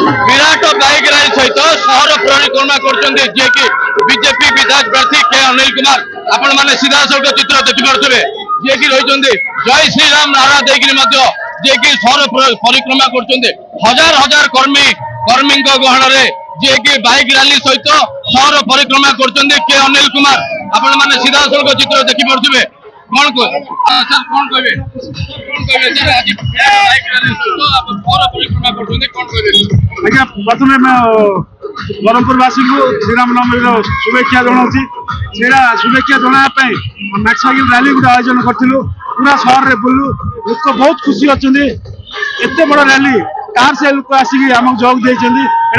Virat back rally सहित सहर परिक्रमा कर बीजेपी विधायक प्रार्थी के अनिल कुमार आपण मैंने सीधा सड़क चित्र देखिपे जी की रही जय श्रीराम नारा जी की सहर परिक्रमा कर हजार हजार कर्मी गहन जी की बैक रैली सहित सहर परिक्रमा कर के अनिल कुमार आपण मैंने सीधा सड़क चित्र देखिपे कौन सर कौन कहे सर आज बैक रैली सहित सहर परिक्रमा कर प्रथम ब्रह्मपुरवासी को श्रीरामनवमी शुभेच्छा जनाऊँगी शुभेच्छा जनापी मैक्सिकल रैली गोटे आयोजन करूँ पूरा सहर में बुलू लोक बहुत खुशी अच्छा एत बड़ रैली कार से लोक आसिक आम जोग देते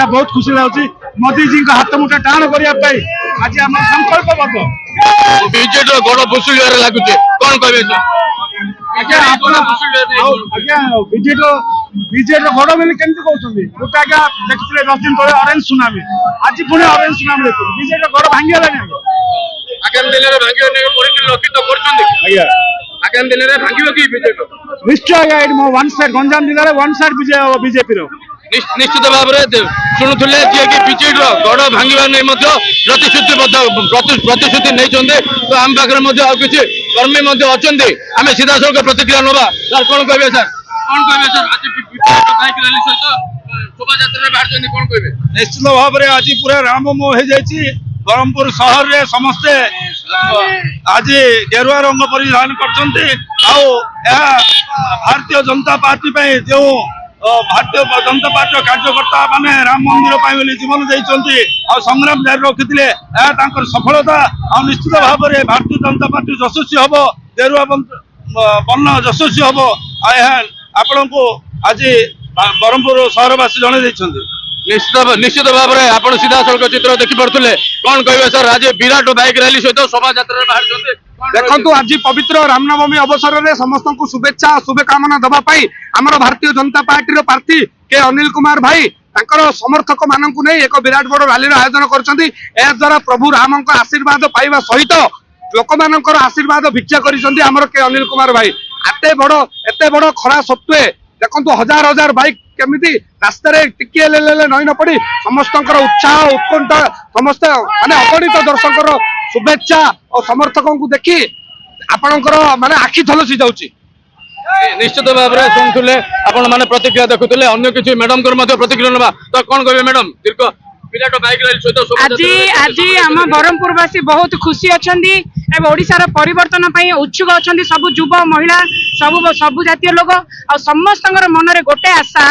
बहुत खुशी लगे मोदी जी हाथ मुठा टाण करने आज आम संकल्पबद्ध बीजेपी गोड़ भुसुड़ लगुच कौन कहे बीजेपी गोड़ बोली केमती कहते गोटे आज्ञा देखते 10 दिन तले ऑरेंज सुनामी आज पुणी ऑरेंज सुनामी देखो बीजेपी गोड़ भांगीगला आगामी दिन में लक्षित आगामी दिन में भांग कि बीजेपी निश्चय आज्ञा वन साइड गंजाम जिले में वन साइड विजय हम बीजेपी निश्चित भाव में शुणुले जी की बीजेपी गड़ भांगा प्रतिश्रुति नहीं तो आम पाखे किसी कर्मी अच्छा आम सीधा सड़क प्रतिक्रिया नवा सर कौन कहे सर कौन कहे सर आज बाइक रैली सहित शोभा यात्रा बाहर कौन कहे निश्चित भाव में आज पूरा राममोह हो जाए ब्रह्मपुर सहर रे समस्ते आज गेरुआ रंग परिधान कर भारतीय जनता पार्टी जो भारतीय जनता पार्टी कार्यकर्ता माने राम मंदिर जीवन देते संग्राम जारी रखिते सफलता और निश्चित भाव में भारतीय जनता पार्टी यशस्वी हम गेरुआ बर्ण यशस्वी हम आपण को आज ब्रह्मपुर सहरवासी जन निश्चित भाव में आप सीधा सड़क चित्र देखिपे कौन कहे सर आज विराट बैक रैली सहित शोभा यात्रा बाहर देखो आज पवित्र रामनवमी अवसर में समस्त को शुभेच्छा शुभकामना देवाई आमर भारतीय जनता पार्टी प्रार्थी के अनिल कुमार भाई समर्थक मान नहीं एक विराट बड़ रैली आयोजन कर प्रभु राम आशीर्वाद पाइबा सहित लोक मान आशीर्वाद भिक्षा कर के अनिल कुमार भाई एते बड़ खरा सत्वे देखो हजार हजार बाइक केमिति रास्ता टिके नई न पड़ी समस्त उत्साह उत्कंठा समस्त माने अगणित दर्शक शुभेच्छा और समर्थकों को देखी आपणकर माने आखि झलसी जाउची निश्चित भाव में शुणुले आपण माने प्रतिक्रिया देखुले अन्य किसी मैडम प्रतिक्रिया नवा तो कौन कहे मैडम दीर्घ विराट बैक रैली सहित आज आम ब्रह्मपुरवासी बहुत खुशी अच्छा ओडिशार परिवर्तन उत्सुक अच्छा सब युव महिला सब जातीय लोग आ समस्त मन में गोटे आशा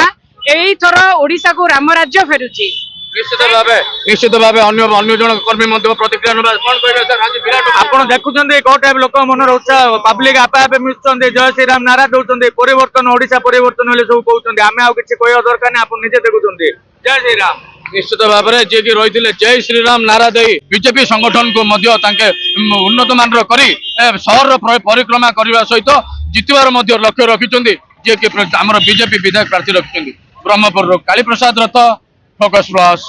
यही थर ओडिशा को राम राज्य फेरुची निश्चित भाव अन्य जन कर्मी प्रतिक्रिया कौन कहे सर आज विराट आप देखुं कौ टाइप लोक मन उत्साह पब्लिक आपे आपे मिशुं जय श्रीराम नारा दौरान परिवर्तन ओडिशा परिवर्तन सब कहते आम आउ कि कहवा दरकार नहीं आप निजे देखुं जय श्रीराम निश्चित भाव में जी की रही जय श्रीराम नारा दे बीजेपी संगठन को उन्नत मान सहर परिक्रमा करने सहित जितबार लक्ष्य रखिंट जी की आम बीजेपी विधायक प्रार्थी रखिंट ब्रह्मपुर काली प्रसाद रथ फोकस प्लस।